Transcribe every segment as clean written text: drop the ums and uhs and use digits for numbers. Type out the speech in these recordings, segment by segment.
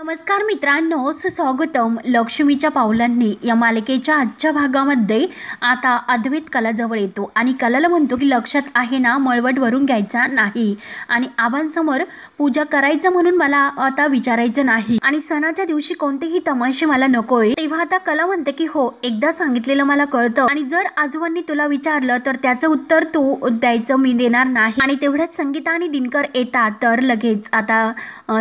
नमस्कार मित्रांनो, सुस्वागतम. लक्ष्मीच्या पावलांनी या मालिकेच्या आजच्या भागामध्ये आता अद्वैत कलाजवळ येतो आणि कलाला म्हणतो की लक्षात आहे ना, मळवट वरून घ्यायचा नाही आणि आबांसमोर पूजा करायचं म्हणून मला आता विचारायचं नाही आणि सणाच्या दिवशी कोणतेही तमाशे मला नकोय. तेव्हा आता कला म्हणते की हो, एकदा सांगितलेलं मला कळतं आणि जर आजोबांनी तुला विचारलं तर त्याचं उत्तर तू द्यायचं, मी देणार नाही. आणि तेवढ्याच संगीता आणि दिनकर येतात तर लगेच आता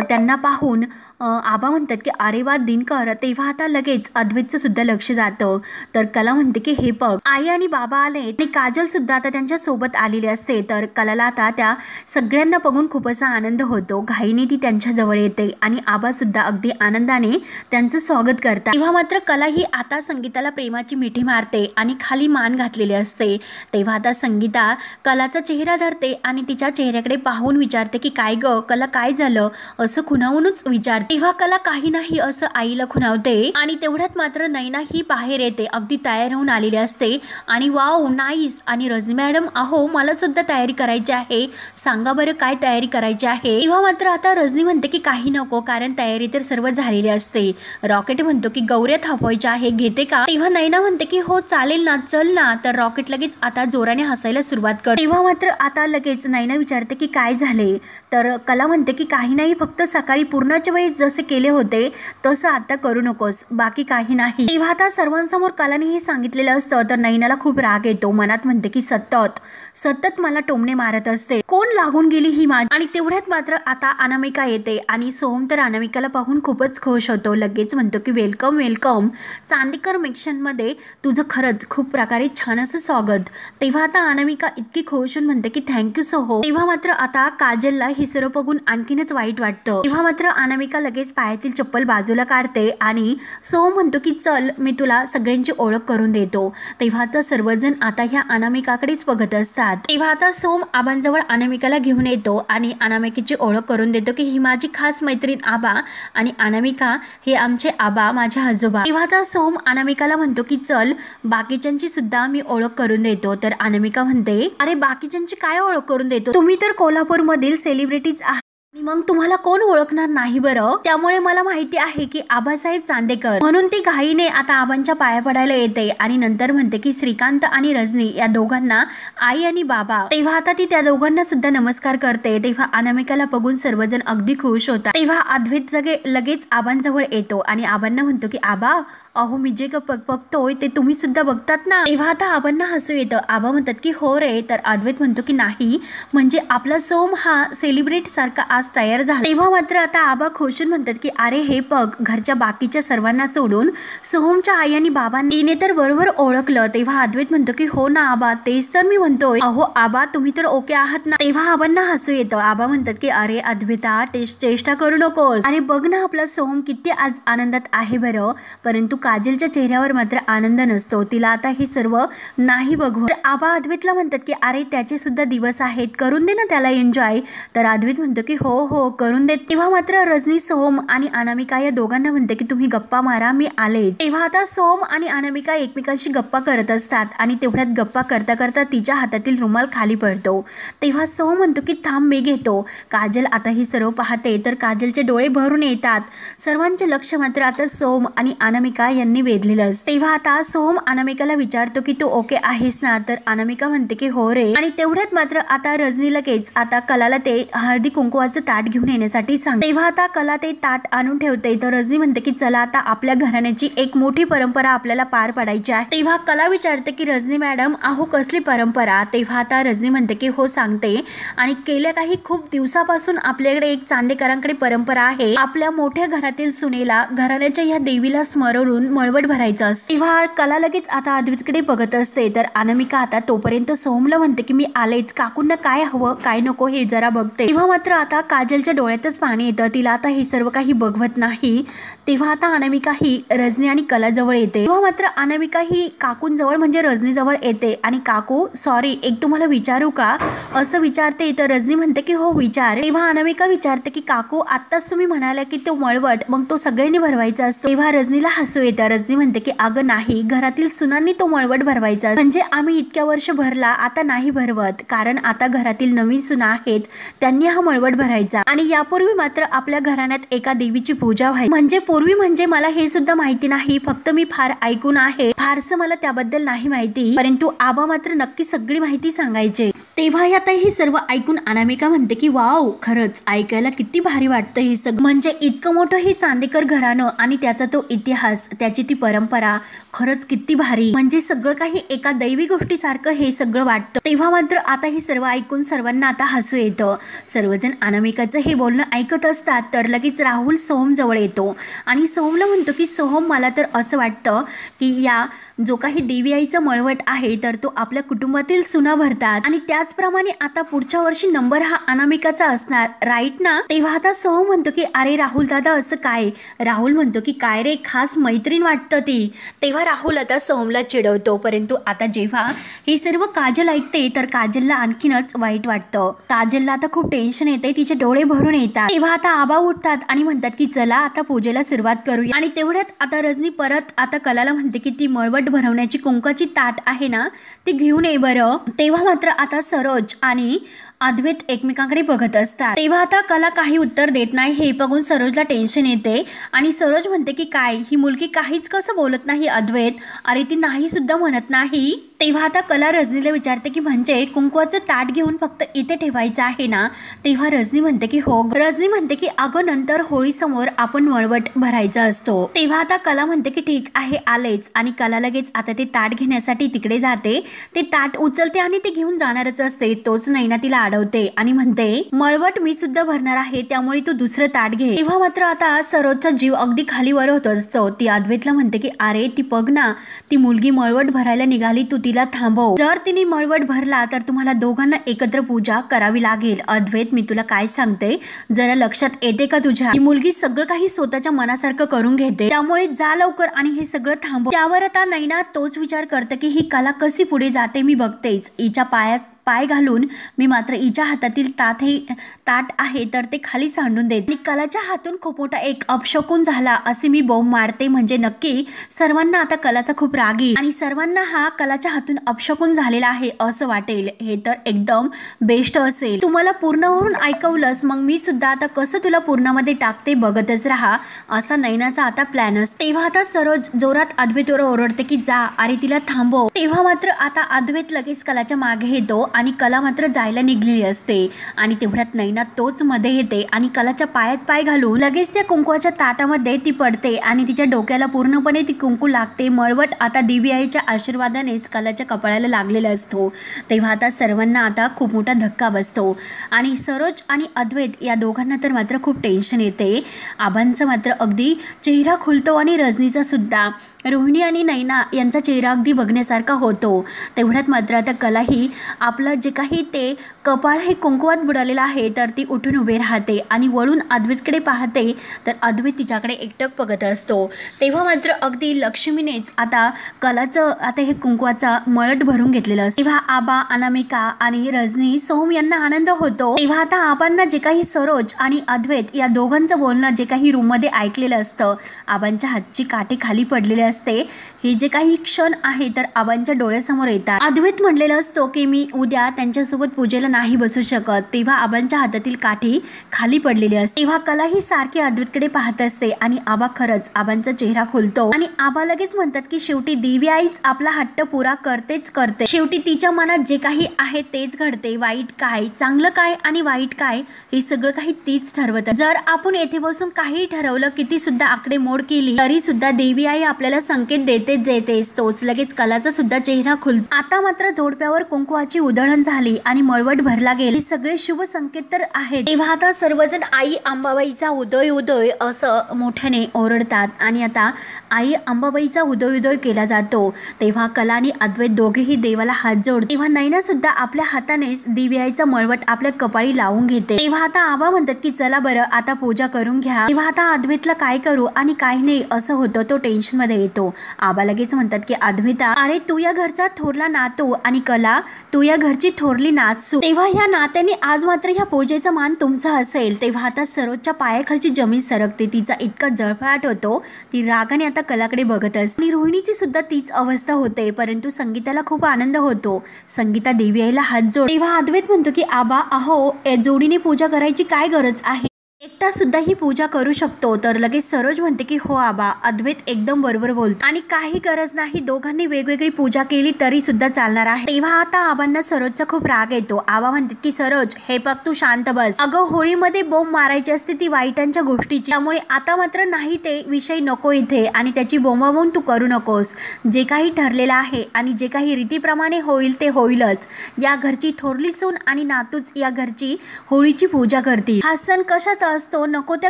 त्यांना पाहून आबा म्हणतात की अरे वा दिनकर. तेव्हा आता लगेच अद्वैतचं सुद्धा लक्ष जातं. तर कला म्हणते की हे बघ, आई आणि बाबा आले आणि काजल सुद्धा आता त्यांच्या सोबत आलेली असते. तर कलाला आता त्या सगळ्यांना बघून खूप असा आनंद होतो. घाईने ती त्यांच्या जवळ येते आणि आबा सुद्धा अगदी आनंदाने त्यांचं स्वागत करतात. तेव्हा मात्र कला ही आता संगीताला प्रेमाची मिठी मारते आणि खाली मान घातलेली असते. तेव्हा आता संगीता कलाचा चेहरा धरते आणि तिच्या चेहऱ्याकडे पाहून विचारते की काय ग कला, काय झालं, असं खुणावूनच विचारते. तेव्हा कला काही नाही असं आईला खुणावते आणि तेवढ्यात मात्र नैना ही बाहेर येते. अगदी तयार होऊन आलेली असते आणि वाव नाईस. आणि रजनी मॅडम, अहो मला सुद्धा तयारी करायची आहे, सांगा बरं काय तयारी करायची आहे. तेव्हा मात्र आता रजनी म्हणते की काही नको, कारण तयारी तर सर्व झालेली असते. रॉकेट म्हणतो की गौऱ्या थापवायच्या आहे, घेते का. तेव्हा नैना म्हणते की हो चालेल ना, चल ना. तर रॉकेट लगेच आता जोराने हसायला सुरुवात कर. तेव्हा मात्र आता लगेच नैना विचारते की काय झाले. तर कला म्हणते की काही नाही, फक्त सकाळी पूर्णाच्या वेळी जसे केले होते तसं आता करू नकोस, बाकी काही नाही. तेव्हा आता सर्वांसमोर कलाने हे सांगितलेलं असतं तर नैनाला खूप राग येतो. मनात म्हणते की सतत मला टोमणे मारत असते, कोण लागून गेली ही माझी. आणि तेवढ्यात मात्र आता अनामिका येते आणि सोहम तर अनामिकाला पाहून खूपच खुश होतो. लगेच म्हणतो की वेलकम वेलकम चांदेकर मेन्शन मध्ये तुझं खरंच खूप प्रकारे छान असं स्वागत. तेव्हा आता अनामिका इतकी खुश होऊन म्हणते की थँक्यू सोहम. तेव्हा मात्र आता काजलला हे सर्व बघून आणखीनच वाईट वाटतं. तेव्हा मात्र अनामिका लगेच पायातील चप्पल बाजूला काढते आणि सोहम म्हणतो की चल मी तुला सगळ्यांची ओळख करून देतो. तेव्हा आता सर्वजण आता ह्या अनामिकाकडेच बघत असतात. तेव्हा आता सोहम आबांजवळ अनामिकाला घेऊन येतो आणि अनामिकेची ओळख करून देतो की ही माझी खास मैत्रीण आबा आणि अनामिका हे आमचे आबा, माझे आजोबा. तेव्हा आता सोहम अनामिकाला म्हणतो की चल बाकीच्यांची सुद्धा मी ओळख करून देतो. तर अनामिका म्हणते अरे बाकीच्यांची काय ओळख करून देतो, तुम्ही तर कोल्हापूर मधील सेलिब्रिटीज आहात आणि मग तुम्हाला कोण ओळखणार नाही बरं. त्यामुळे मला माहिती आहे की आबासाहेब चांदेकर. म्हणून ती घाईने आता आबांच्या पाया पडायला येते आणि नंतर म्हणते की श्रीकांत आणि रजनी या दोघांना आई आणि बाबा. तेव्हा आता ती त्या दोघांना सुद्धा नमस्कार करते. तेव्हा अनामिकाला बघून सर्वजण अगदी खुश होतात. तेव्हा अद्वैत लगेच आबांजवळ येतो आणि आबांना म्हणतो की आबा, अहो मी जे बघतोय ते तुम्ही सुद्धा बघतात ना. तेव्हा आता आबांना हसू येतं. आबा म्हणतात की हो रे. तर अद्वैत म्हणतो की नाही, म्हणजे आपला सोम हा सेलिब्रिटी सारखा आज तयार झाला. तेव्हा मात्र आता आबा खुशून म्हणतात की अरे हे बघ, घरच्या बाकीच्या सर्वांना सोडून सोहमच्या आई आणि बाबांनी तर बरोबर ओळखलं. तेव्हा अद्वैत म्हणतो की हो ना आबा, तेच तर मी म्हणतोय. अहो आबा तुम्ही तर ओके आहात ना. तेव्हा आबांना हसू येतं. आबा म्हणतात की अरे अद्वैता चेष्टा करू नकोस. अरे बघ ना आपला सोहम किती आज आनंदात आहे बरं. परंतु काजलच्या चेहऱ्यावर मात्र आनंद नसतो. तिला आता हे सर्व नाही बघू. आबा अद्वैतला म्हणतात की अरे त्याचे सुद्धा दिवस आहेत, करून दे ना त्याला एन्जॉय. तर अद्वैत म्हणतो की हो हो करून देत. तेव्हा मात्र रजनी सोहम आणि अनामिका या दोघांना म्हणते की तुम्ही गप्पा मारा, मी आले. तेव्हा आता सोहम आणि अनामिका एकमेकांशी गप्पा करत असतात आणि तेवढ्यात गप्पा करता करता तिच्या हातातील रुमाल खाली पडतो. तेव्हा सोहम म्हणतो की थांब मी घेतो. काजल आता ही सर्व पाहते तर काजलचे डोळे भरून येतात. सर्वांचे लक्ष मात्र आता सोहम आणि अनामिका यांनी वेधलेलं असतं. तेव्हा आता सोहम अनामिकाला विचारतो की तू ओके आहेस ना. तर अनामिका म्हणते की हो रे. आणि तेवढ्यात मात्र आता रजनी लगेच आता कलाला ते हळदी कुंकवाचं ताट घेऊन येण्यासाठी सांगते. तेव्हा आता कला ते ताट आणून ठेवते. तर रजनी म्हणते की चला आता आपल्या घराण्याची एक मोठी परंपरा आपल्याला पार पाडायची आहे. तेव्हा कला विचारते की रजनी मॅडम, अहो कसली परंपरा. तेव्हा आता रजनी म्हणते की हो सांगते. आणि गेल्या काही खूप दिवसापासून आपल्याकडे एक चांदेकरांकडे परंपरा आहे. आपल्या मोठ्या घरातील सुनेला घराण्याच्या ह्या देवीला स्मरून मळवट भरायचं असतं. तेव्हा कला लगेच आता अद्वैतकडे बघत असते. तर अनामिका आता तोपर्यंत सोहमला म्हणते की मी आलेच, काकूंना काय हवं काय नको हे जरा बघते. तेव्हा मात्र आता काजलच्या डोळ्यातच पाणी येतं. तिला आता हे सर्व काही बघवत नाही. तेव्हा आता अनामिका ही रजनी आणि कला जवळ येते. तेव्हा मात्र अनामिका ही काकूंजवळ म्हणजे रजनी जवळ येते आणि काकू सॉरी, एक तुम्हाला विचारू का असं विचारते. तर रजनी म्हणते की हो विचार. तेव्हा अनामिका विचारते की काकू आत्ताच तुम्ही म्हणाला की तो मळवट मग तो सगळ्यांनी भरवायचा असतो. तेव्हा रजनीला हसू येतं. रजनी म्हणते की अगं नाही, घरातील सुनांनी तो मळवट भरवायचा, म्हणजे आम्ही इतक्या वर्ष भरला, आता नाही भरवत, कारण आता घरातील नवीन सुना आहेत त्यांनी हा मळवट भरायचा. व्हायचा आणि यापूर्वी मात्र आपल्या घराण्यात एका देवीची पूजा व्हायची. म्हणजे पूर्वी म्हणजे मला हे सुद्धा माहिती नाही, फक्त मी फार ऐकून आहे, फारसं मला त्याबद्दल नाही माहिती, परंतु आबा मात्र नक्की सगळी माहिती सांगायचे. तेव्हा आता हे सर्व ऐकून अनामिका म्हणते की वाव, खरंच ऐकायला किती भारी वाटतं हे सगळं. म्हणजे इतकं मोठं हे चांदेकर घराणं आणि त्याचा तो इतिहास, त्याची ती परंपरा, खरंच किती भारी. म्हणजे सगळं काही एका दैवी गोष्टीसारखं हे सगळं वाटतं. तेव्हा मात्र आता हे सर्व ऐकून सर्वांना आता हसू येतं. सर्वजण अनामिकाचं हे बोलणं ऐकत असतात तर लगेच राहुल सोहम जवळ येतो आणि सोहमला म्हणतो की सोहम, मला तर असं वाटतं की या जो काही देवी आईचं मळवट आहे तर तो आपल्या कुटुंबातील सुना भरतात आणि त्याचप्रमाणे आता पुढच्या वर्षी नंबर हा अनामिकाचा असणार, राईट ना? तेव्हा आता सोहम म्हणतो की अरे राहुल दादा, असं काय? राहुल म्हणतो की काय रे, खास मैत्रीण वाटतं ती. तेव्हा राहुल आता सोहमला चिडवतो, परंतु आता जेव्हा हे सर्व काजल ऐकते तर काजलला आणखीनच वाईट वाटतं. काजलला आता खूप टेन्शन येते, तिचे डोळे भरून येतात. तेव्हा आता आबा उठतात आणि म्हणतात की चला आता पूजेला सुरुवात करूया. आणि तेवढ्यात आता रजनी परत आता कलाला म्हणते की ती मळवट भरवण्याची कुंकाची ताट आहे ना, ती घेऊन ये बरं. तेव्हा मात्र आता सरोज आणि अद्वैत एकमेकांकडे बघत असतात. तेव्हा आता कला काही उत्तर देत नाही. हे बघून सरोजला टेन्शन येते आणि सरोज म्हणते की काय, ही मुलगी काहीच कसं बोलत नाही अद्वैत, अरे ती नाही सुद्धा म्हणत नाही. तेव्हा आता कला रजनीला विचारते की म्हणजे कुंकवाचं ताट घेऊन फक्त इथे ठेवायचं आहे ना? तेव्हा रजनी म्हणते की हो. रजनी म्हणते की अगं नंतर होळी समोर आपण मळवट भरायचा असतो. तेव्हा आता कला म्हणते की ठीक आहे आलेच आणि कला लगेच आता ते ताट घेण्यासाठी तिकडे जाते. ते ताट उचलते आणि ते घेऊन जाणारच असते. तोच नैना तिला अडवते आणि म्हणते मळवट मी सुद्धा भरणार आहे, त्यामुळे तू दुसरं ताट घे. तेव्हा मात्र आता सरोजचा जीव अगदी खाली वर होत असतो. ती अद्वैतला म्हणते की अरे ती बघ ना, ती मुलगी मळवट भरायला निघाली, तू तिला थांबव. जर तिने मळवट भरला तर तुम्हाला दोघांना एकत्र पूजा करावी लागेल. अद्वैत, मी तुला काय सांगते, जरा लक्षात येते का तुझ्या? ही मुलगी सगळं काही स्वतःच्या मनासारखं करून घेते, त्यामुळे जा लवकर आणि हे सगळं थांबव. त्यावर आता नैना तोच विचार करते की ही कला कशी पुढे जाते मी बघतेच. हिच्या पायात पाय घालून मी मात्र हिच्या हातातील ताट आहे तर ते खाली सांडून देते. कलाच्या हातून खूप मोठा एक अपशकुन झाला असे मी बोंब मारते. म्हणजे नक्की सर्वांना आता कलाचा खूप राग येईल आणि सर्वांना हा कलाच्या हातून अपशकुन झालेला आहे असं वाटेल. हे तर एकदम बेस्ट असेल. तुम्हाला पूर्णवरून ऐकवलंस, मग मी सुद्धा आता कसं तुला पूर्णामध्ये टाकते बघतच राहा, असा नैनाचा आता प्लॅन असतो. तेव्हा आता सरोज जोरात अद्वैतवर ओरडते की जा, अरे तिला थांबव. तेव्हा मात्र आता अद्वैत लगेच कलाच्या मागे येतो आणि कला मात्र जायला निघलेली असते आणि तेवढ्यात नैना तोच मध्ये येते आणि कलाच्या पायात पाय घालून लगेच त्या कुंकवाच्या ताटामध्ये ती पडते आणि तिच्या डोक्याला पूर्णपणे ती कुंकू लागते. मळवट आता देवी आईच्या आशीर्वादानेच कलाच्या कपाळाला लागलेला असतो. तेव्हा आता सर्वांना आता खूप मोठा धक्का बसतो आणि सरोज आणि अद्वैत या दोघांना तर मात्र खूप टेन्शन येते. आबांचा मात्र अगदी चेहरा खुलतो आणि रजनीचा सुद्धा. रोहिणी आणि नैना यांचा चेहरा अगदी बघण्यासारखा होतो. तेवढ्यात मात्र आता कलाही आपलं जे काही ते कपाळ हे कुंकवात बुडालेलं आहे तर ती उठून उभे राहते आणि वळून अद्वैतकडे पाहते तर अद्वैत तिच्याकडे एकटक बघत असतो. तेव्हा मात्र अगदी लक्ष्मीनेच आता कलाचं आता हे कुंकवाचा मळट भरून घेतलेलं असतं. तेव्हा आबा, अनामिका आणि रजनी, सोहम यांना आनंद होतो. तेव्हा आता आबांना जे काही सरोज आणि अद्वैत या दोघांचं बोलणं जे काही रूममध्ये ऐकलेलं असतं, आबांच्या हातची काठी खाली पडलेली असते. हे जे काही क्षण आहे तर आबांच्या डोळ्यासमोर येतात. अद्वैत म्हणलेलं असतो की मी उद्या त्यांच्यासोबत पूजेला नाही बसू शकत. तेव्हा आबांच्या हातातील काठी खाली पडलेली असते. तेव्हा कला ही सारखी अद्वैतकडे पाहत असते आणि आबा खरंच आबांचा चेहरा खुलतो आणि आबा लगेच म्हणतात की शेवटी देवी आईच आपला हट्ट पुरा करतेच करते. शेवटी तिच्या मनात जे काही आहे तेच घडते. वाईट काय, चांगलं काय आणि वाईट काय हे सगळं काही तीच ठरवतात. जर आपण येथे बसून काही ठरवलं, किती सुद्धा आकडेमोड केली तरी सुद्धा देवी आई आपल्याला संकेत देतेच. तोच लगेच कलाचा सुद्धा चेहरा खुलतो. आता मात्र जोडप्यावर कुंकवाची उधळण झाली आणि मळवट भरला गेला. सगळे शुभ संकेत तर आहेत. तेव्हा आता सर्वजण आई अंबाबाईचा उदय उदय असं मोठ्याने ओरडतात आणि आता आई अंबाबाईचा उदय उदय केला जातो. तेव्हा कला आणि अद्वैत दोघेही देवाला हात जोडतात. तेव्हा नैना सुद्धा आपल्या हातानेच देवी आईचा मळवट आपल्या कपाळी लावून घेते. तेव्हा आता आबा म्हणतात की चला बरं आता पूजा करून घ्या. तेव्हा आता अद्वैतला काय करू आणि काय नाही असं होतं. तो टेन्शन मध्ये येतो. आबा लगेच म्हणतात की अद्वैता, अरे तू या घरचा थोरला नातू आणि कला तू या घरची थोरली नाचू, तेव्हा ह्या नात्याने आज मात्र ह्या पूजेचा मान तुमचा असेल. तेव्हा आता सरोजच्या पायाखालची जमीन सरकते, तिचा इतका जळफळाट होतो, ती रागाने आता कलाकडे बघत असते. आणि रोहिणीची सुद्धा तीच अवस्था होते. परंतु संगीताला खूप आनंद होतो. संगीता देवी आईला हात जोड. तेव्हा अद्वैत म्हणतो की आबा अहो, जोडीने पूजा करायची काय गरज आहे, एकटा सुद्धा ही पूजा करू शकतो. तर लगेच सरोज म्हणते की हो आबा, अद्वैत एकदम बरोबर बोलतो आणि काही गरज नाही, दोघांनी वेगवेगळी पूजा केली तरी सुद्धा चालणार आहे. तेव्हा आता आबांना सरोजचा खूप राग येतो. आबा म्हणतात की सरोज हे बघ, तू शांत बस. अगं होळीमध्ये बोंब मारायची असते ती वाईटांच्या गोष्टीची, त्यामुळे आता मात्र नाही ते विषय नको इथे आणि त्याची बोंबाबोंब तू करू नकोस. जे काही ठरलेलं आहे आणि जे काही रीतीप्रमाणे होईल ते होईलच. या घरची थोरली सून आणि नातूच या घरची होळीची पूजा करतील. हा सण कशाचा असतो, नको त्या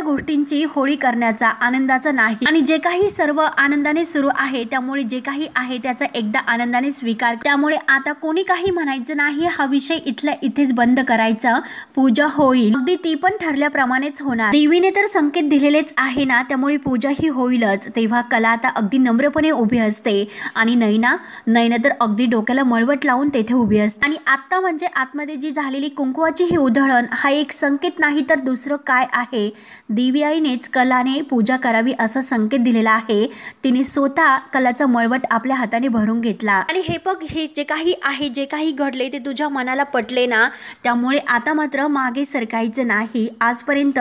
गोष्टींची होळी करण्याचा, आनंदाचा नाही. आणि जे काही सर्व आनंदाने सुरू आहे, त्यामुळे जे काही आहे त्याचा एकदा आनंदाने स्वीकार. त्यामुळे आता कोणी काही म्हणायचं नाही, हा विषय इथल्या इथेच बंद करायचा. पूजा होईल, अगदी ती पण ठरल्याप्रमाणेच होणार. देवीने तर संकेत दिलेलेच आहे ना, त्यामुळे पूजा ही होईलच. तेव्हा कला आता अगदी नम्रपणे उभी असते आणि नैना तर अगदी डोक्याला मळवट लावून तेथे उभी असते. आणि आता म्हणजे आतमध्ये जी झालेली कुंकवाची ही उधळण हा एक संकेत नाही तर दुसरं काय आहे. देवी आईनेच कलाने पूजा करावी असा संकेत दिलेला आहे. तिने स्वतः कलाचा मळवट आपल्या हाताने भरून घेतला. आणि हे बघ, हे जे काही आहे, जे काही घडले ते तुझ्या मनाला पटले ना, त्यामुळे आता मात्र मागे सरकायचं नाही. आजपर्यंत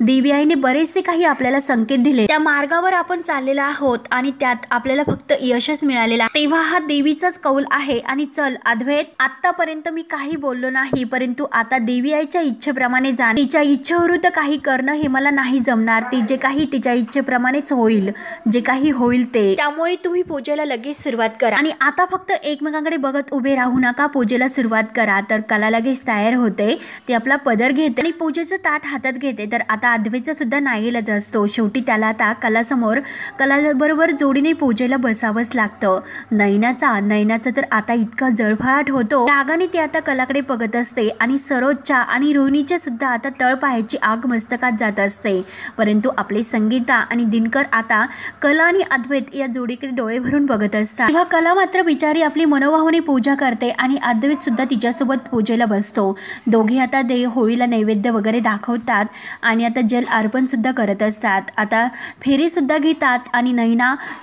देवी आईने बरेचसे काही आपल्याला संकेत दिले, त्या मार्गावर आपण चाललेलो आहोत आणि त्यात आपल्याला फक्त यशच मिळालेला. तेव्हा हा देवीचाच कौल आहे. आणि चल अद्वैत, आतापर्यंत मी काही बोललो नाही, परंतु आता देवी आईच्या इच्छेप्रमाणे जाणे, तिच्या इच्छेविरुद्ध काही करणं हे मला नाही जमणार. ती जे काही तिच्या इच्छेप्रमाणेच होईल, जे काही होईल ते. त्यामुळे तुम्ही पूजेला लगेच सुरुवात करा आणि आता फक्त एकमेकांकडे बघत उभे राहू नका, पूजेला सुरुवात करा. तर कला लगेच तयार होते. ती आपला पदर घेते आणि पूजेचं ताट हातात घेते. तर आता अद्वैतचा सुद्धा नाईलाज असतो. शेवटी त्याला आता कलाबरोबर जोडीने पूजेला बसावंच लागतं. नैनाचा तर आता इतका जळफळाट होतो, रागाने ती आता कलाकडे बघत असते आणि सरोजच्या आणि रोहिणीच्या सुद्धा आता तळपायाची आग मस्तकात जात असते. परंतु आपले संगीता आणि दिनकर आता कला आणि अद्वैत या जोडीकडे डोळे भरून बघत असतात. तेव्हा कला मात्र बिचारी आपली मनोभावाने पूजा करते आणि अद्वैत सुद्धा तिच्यासोबत पूजेला बसतो. दोघे आता होळीला नैवेद्य वगैरे दाखवतात आणि आता जल अर्पण सुद्धा करत असतात. आता फेरी सुद्धा घेतात आणि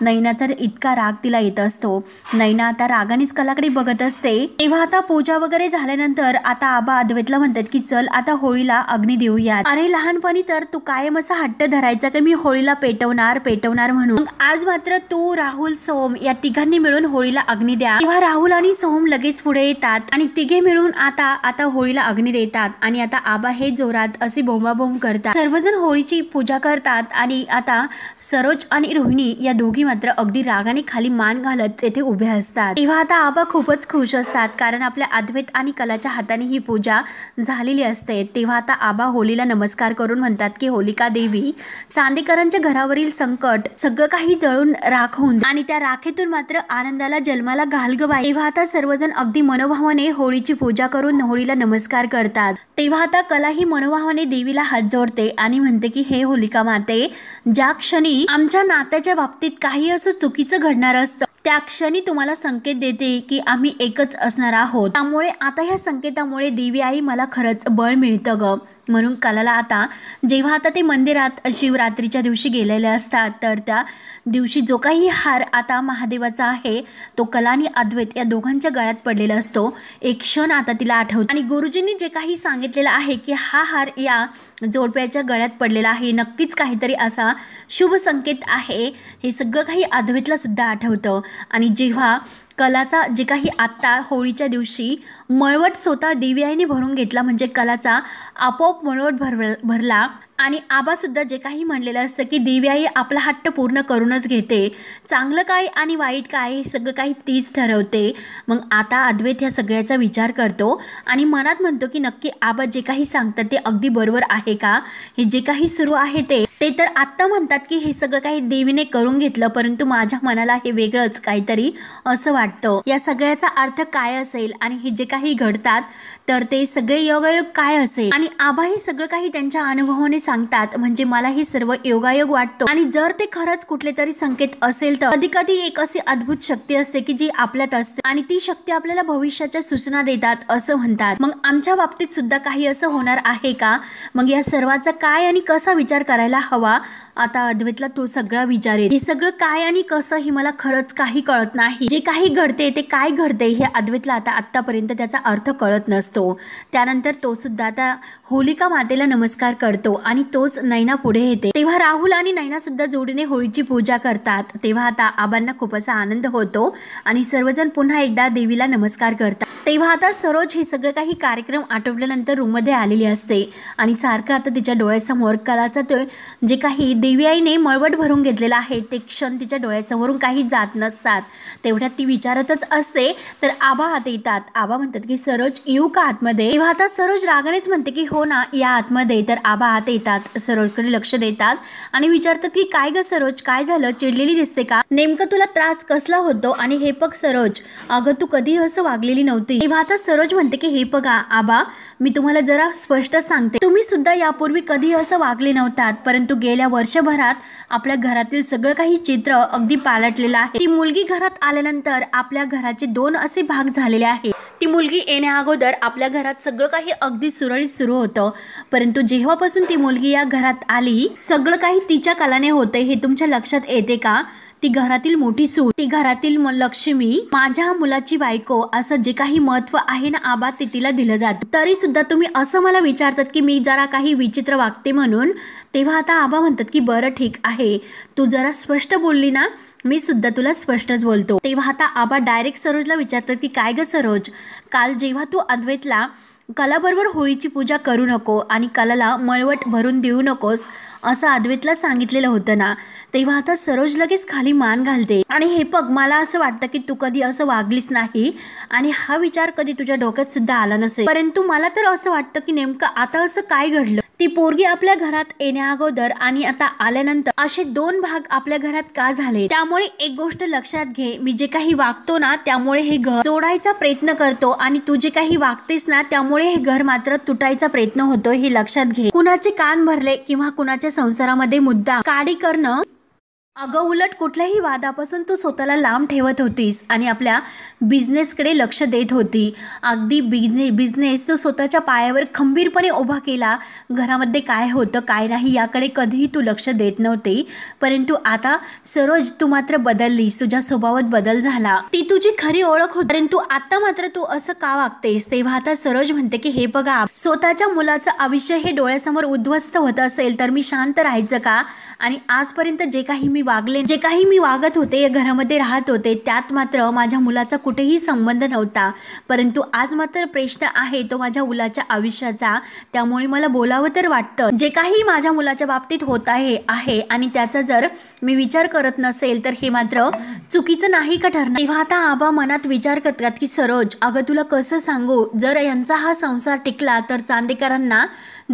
नैनाचा इतका राग तिला येत असतो. नैना आता रागानेच कलाकडे बघत असते. तेव्हा आता पूजा वगैरे झाल्यानंतर आता आबा अद्वैतला म्हणतात की चल आता होळीला अग्नी देऊयात. अरे लहानपणी तर तू कायम असा हट्ट धरायचा की मी होळीला पेटवणार म्हणून. आज मात्र तू, राहुल, सोम या तिघांनी मिळून होळीला अग्नी द्या. तेव्हा राहुल आणि सोम लगेच पुढे येतात आणि तिघे मिळून आता होळीला अग्नी देतात. आणि आता आबा हे जोरात असे बोंबाबोंब करतात. सर्वजण होळीची पूजा करतात आणि आता सरोज आणि रोहिणी या दोघी मात्र अगदी रागाने खाली मान घालत तेथे उभे असतात. तेव्हा आता आबा खूपच खुश असतात, कारण आपल्या अद्वैत आणि कलाच्या हाताने ही पूजा झालेली असते. तेव्हा आता आबा होळीला नमस्कार करून म्हणतात की होलिका देवी, चांदेकरांच्या घरावरील संकट सगळं काही जळून राख होऊन आणि त्या राखेतून मात्र आनंदाला जन्माला घाल ग बाई. तेव्हा आता सर्वजण अगदी मनोभावाने होळीची पूजा करून होळीला नमस्कार करतात. तेव्हा आता कला ही मनोभावाने देवीला हात जोडते आणि म्हणते की हे होलिका माते, ज्या क्षणी आमच्या नात्याच्या बाबतीत काही असं चुकीचं घडणार असतं, त्या क्षणी तुम्हाला संकेत देते की आम्ही एकच असणार आहोत. त्यामुळे आता ह्या संकेतामुळे देवी आई मला खरंच बळ मिळतं ग. म्हणून कलाला आता जेव्हा आता ते मंदिरात शिवरात्रीच्या दिवशी गेलेले असतात, तर त्या दिवशी जो काही हार आता महादेवाचा आहे तो कला आणि अद्वैत या दोघांच्या गळ्यात पडलेला असतो. एक क्षण आता तिला आठवतो आणि गुरुजींनी जे काही सांगितलेलं आहे की हा हार या जोडप्याच्या गळ्यात पडलेला आहे, नक्कीच काहीतरी असा शुभ संकेत आहे, हे सगळं काही अद्वैतला सुद्धा आठवतं. आणि जेव्हा कलाचा जे काही आत्ता होळीच्या दिवशी मळवट स्वतः देवी आईने भरून घेतला, म्हणजे कलाचा आपोआप मळवट भरला आणि आबा सुद्धा जे काही म्हणलेलं असतं की देवी आई आपला हट्ट पूर्ण करूनच घेते, चांगलं काय आणि वाईट काय हे सगळं काही तीच ठरवते. मग आता अद्वैत ह्या सगळ्याचा विचार करतो आणि मनात म्हणतो की नक्की आबा जे काही सांगतात ते अगदी बरोबर आहे का. हे जे काही सुरू आहे ते तर आत्ता म्हणतात की हे सगळं काही देवीने करून घेतलं, परंतु माझ्या मनाला हे वेगळंच काहीतरी असं वाटतं. या सगळ्याचा अर्थ काय असेल आणि हे जे काही घडतात तर ते सगळे योगायोग काय असेल. आणि आबा हे सगळं काही त्यांच्या अनुभवाने सांगतात म्हणजे मला हे सर्व योगायोग वाटतो आणि जर ते खरंच कुठले तरी संकेत असेल तर कधी कधी एक अशी अद्भुत शक्ती असते की जी आपल्यात असते आणि ती शक्ती आपल्याला भविष्याच्या सूचना देतात असं म्हणतात। मग आमच्या बाबतीत सुद्धा काही असं होणार आहे का? मग या सर्वाचा काय आणि कसा विचार करायला हवा? आता अद्वैतला तो सगळा विचारेल। हे सगळं काय आणि कसं ही मला खरंच काही कळत नाही। जे काही घडते ते काय घडते हे अद्वैतला आतापर्यंत त्याचा अर्थ कळत नसतो। त्यानंतर तो सुद्धा आता होलिका मातेला नमस्कार करतो आणि तोच नैना पुढे येते। तेव्हा राहुल आणि नैना सुद्धा जोडीने होळीची पूजा करतात। तेव्हा आता आबांना खूप असा आनंद होतो आणि सर्वजण पुन्हा एकदा देवीला नमस्कार करतात। तेव्हा आता सरोज हे सगळं काही कार्यक्रम आटोपल्यानंतर रूम मध्ये आलेली असते आणि सारखं आता तिच्या डोळ्यासमोर कलाचा तो जे काही देवी आईने मळवट भरून घेतलेला आहे ते क्षण तिच्या डोळ्यासमोरून काही जात नसतात। तेवढ्यात ती विचारतच असते तर आबा आत येतात। आबा म्हणतात की सरोज येऊ का आतमध्ये? तेव्हा आता सरोज रागानेच म्हणते की हो ना या आतमध्ये। तर आबा आत येतात, सरोजकडे लक्ष देतात आणि विचारतात की काय ग सरोज, काय झालं, चिडलेली दिसते का? नेमकं तुला त्रास कसला होतो? आणि हे बघ सरोज, अगं तू कधी असं वागलेली नव्हती। तेव्हा आता सरोज म्हणते की हे बघा आबा, मी तुम्हाला जरा स्पष्ट सांगते, तुम्ही सुद्धा यापूर्वी कधी असं वागले नव्हतात, परंतु गेल्या वर्षभरात आपल्या घरातील सगळं काही चित्र अगदी पालटलेलं आहे। ती मुलगी घरात आल्यानंतर आपल्या घराचे दोन असे भाग झालेले आहेत। ती मुलगी येण्या अगोदर आपल्या घरात सगळं काही अगदी सुरळीत सुरू होतं, परंतु जेव्हापासून ती मुलगी या घरात आली सगळं काही तिच्या कलाने होते। हे तुमच्या लक्षात येते का? ती घरातील मोठी सून, ती घरातील लक्ष्मी, माझ्या मुलाची बायको, असं जे काही महत्व आहे ना आबा ते तिला दिलं जातं। तरी सुद्धा तुम्ही असं मला विचारतात की मी जरा काही विचित्र वागते म्हणून। तेव्हा आता आबा म्हणतात की बरं ठीक आहे, तू जरा स्पष्ट बोलली ना, मी सुद्धा तुला स्पष्टच बोलतो। तेव्हा आता आबा डायरेक्ट सरोजला विचारतात की काय ग सरोज, काल जेव्हा तू अद्वैतला कलाबरोबर होळीची पूजा करू नको आणि कलाला मळवट भरून देऊ नकोस असं अद्वैतला सांगितलेलं होतं ना? तेव्हा आता सरोज लगेच खाली मान घालते आणि हे बघ, मला असं वाटतं की तू कधी असं वागलीस नाही आणि हा विचार कधी तुझ्या डोक्यात सुद्धा आला नसेल, परंतु मला तर असं वाटतं की नेमकं आता असं काय घडलं? ती पोरगी आपल्या घरात येण्या अगोदर आणि आता आल्यानंतर असे दोन भाग आपल्या घरात का झाले? त्यामुळे एक गोष्ट लक्षात घे, मी जे काही वागतो ना त्यामुळे हे घर जोडायचा प्रयत्न करतो आणि तू जे काही वागतेस ना त्यामुळे हे घर मात्र तुटायचा प्रयत्न होतो, हे लक्षात घे। कुणाचे कान भरले किंवा कुणाच्या संसारामध्ये मुद्दा काडी करणं, अगं उलट कुठल्याही वादापासून तू स्वतःला लांब ठेवत होतीस आणि आपल्या बिझनेसकडे लक्ष देत होती। अगदी बिझनेस तू स्वतःच्या पायावर खंबीरपणे उभा केला। घरामध्ये काय होतं काय नाही याकडे कधीही तू लक्ष देत नव्हते, परंतु आता सरोज तू मात्र बदललीस, तुझ्या स्वभावात बदल झाला, ती तुझी खरी ओळख होती, परंतु आता मात्र तू असं का वागतेस? तेव्हा आता सरोज म्हणते की हे बघा, स्वतःच्या मुलाचं आयुष्य हे डोळ्यासमोर उद्ध्वस्त होत असेल तर मी शांत राहायचं का? आणि आजपर्यंत जे काही मी वागत होते, या घरामध्ये राहत होते, त्यात मात्र माझ्या मुलाचा कुठेही संबंध नव्हता, परंतु आज मात्र प्रश्न आहे तो माझ्या मुलाच्या आयुष्याचा। त्यामुळे मला बोलावं तर वाटतं, जे काही माझ्या मुलाच्या बाबतीत होत आहे आणि त्याचा जर मी विचार करत नसेल तर हे मात्र चुकीचं नाही का ठरणार? तेव्हा आता आबा मनात विचार करतात की सरोज, अगं तुला कसं सांगू, जर यांचा हा संसार टिकला तर चांदेकरांना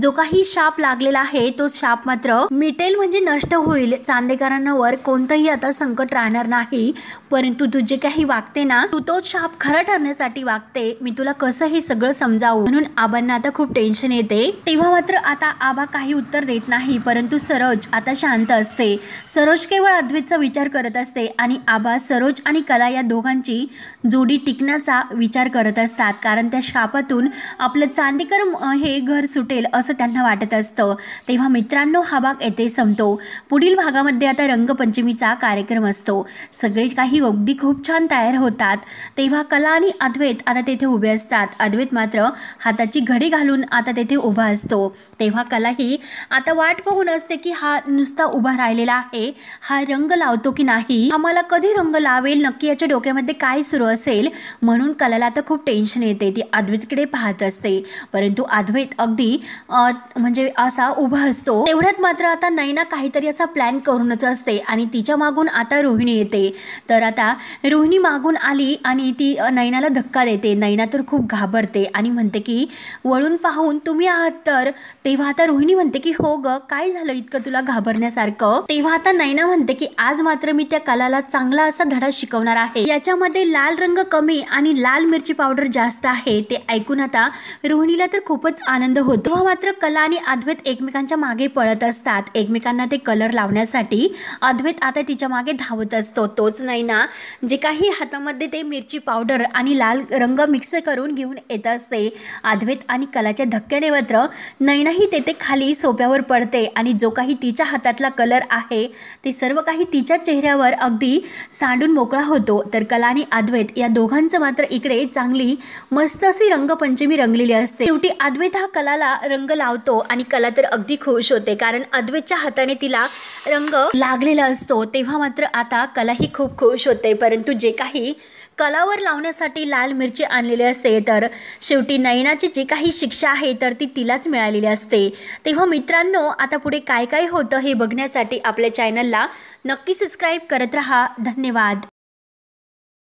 जो काही शाप लागलेला आहे तो शाप मात्र मिटेल, म्हणजे नष्ट होईल। चांदेकरांवर कोणतंही आता संकट राहणार नाही, परंतु तू जे काही वागते ना तू तो शाप खरा ठरण्यासाठी वागते। मी तुला कसं हे सगळं समजावू? म्हणून आबांना आता खूप टेन्शन येते। तेव्हा मात्र आता आबा काही उत्तर देत नाही, परंतु सरोज आता शांत असते। सरोज केवळ अद्वैतचा विचार करत असते आणि आबा सरोज आणि कला या दोघांची जोडी टिकण्याचा विचार करत असतात, कारण त्या शापातून आपलं चांदेकर हे घर सुटेल असं त्यांना वाटत असतं। तेव्हा मित्रांनो हा भाग येथे संपतो। पुढील भागामध्ये आता रंगपंचमीचा कार्यक्रम असतो। सगळे काही अगदी खूप छान तयार होतात। तेव्हा कला आणि अद्वैत आता तेथे उभे असतात। अद्वैत मात्र हाताची घडी घालून आता तेथे उभा असतो। तेव्हा कला ही आता वाट पाहून असते की हा नुसता उभा राहिलेला आहे, हा रंग लावतो की नाही, आम्हाला कधी रंग लावेल, नक्की याच्या डोक्यामध्ये काय सुरू असेल? म्हणून कलाला आता खूप टेन्शन येते। ती अद्वैतकडे पाहत असते, परंतु अद्वैत अगदी म्हणजे असा उभा असतो। तेवढ्यात मात्र आता नैना काहीतरी असा प्लॅन करूनच असते आणि तिच्या मागून आता रोहिणी येते। तर आता रोहिणी मागून आली आणि ती नैनाला धक्का देते। नैना तर खूप घाबरते आणि म्हणते की वळून पाहून तुम्ही आहात तर? तेव्हा आता रोहिणी म्हणते की हो ग, काय झालं इतकं तुला घाबरण्यासारखं? तेव्हा आता नैना म्हणते की आज मात्र मी त्या कलाला चांगला असा धडा शिकवणार आहे, याच्यामध्ये लाल रंग कमी आणि लाल मिरची पावडर जास्त आहे। ते ऐकून आता रोहिणीला तर खूपच आनंद होतो। तेव्हा मात्र मात्र कला आणि अद्वैत एकमेकांच्या मागे पळत असतात, एकमेकांना ते कलर लावण्यासाठी. अद्वैत आता तिच्या मागे धावत असतो. तोच नैना जे काही हातामध्ये ते मिरची पावडर आणि लाल रंग मिक्स करून घेऊन येत असते. अद्वैत आणि कलाच्या धक्क्याने मात्र नैनाही तेथे खाली सोप्यावर पडते आणि जो काही तिच्या हातातला कलर आहे ते सर्व काही तिच्या चेहऱ्यावर अगदी सांडून मोकळा होतो. तर कला आणि अद्वैत या दोघांचं मात्र इकडे चांगली मस्त अशी रंगपंचमी रंगलेली असते. शेवटी अद्वैत हा कलाला रंग लावतो आणि कला तर अगदी खुश होते, कारण अद्वैतच्या हाताने तिला रंग लागलेला असतो. तेव्हा मात्र आता कलाही खूप खुश होते. परंतु जे काही कलावर लावण्यासाठी लाल मिरची आणलेली असते तर शेवटी नैनाची जी काही शिक्षा आहे तर ती तिलाच मिळालेली असते. तेव्हा मित्रांनो, आता पुढे काय काय होतं हे बघण्यासाठी आपल्या चॅनलला नक्की सबस्क्राईब करत राहा. धन्यवाद.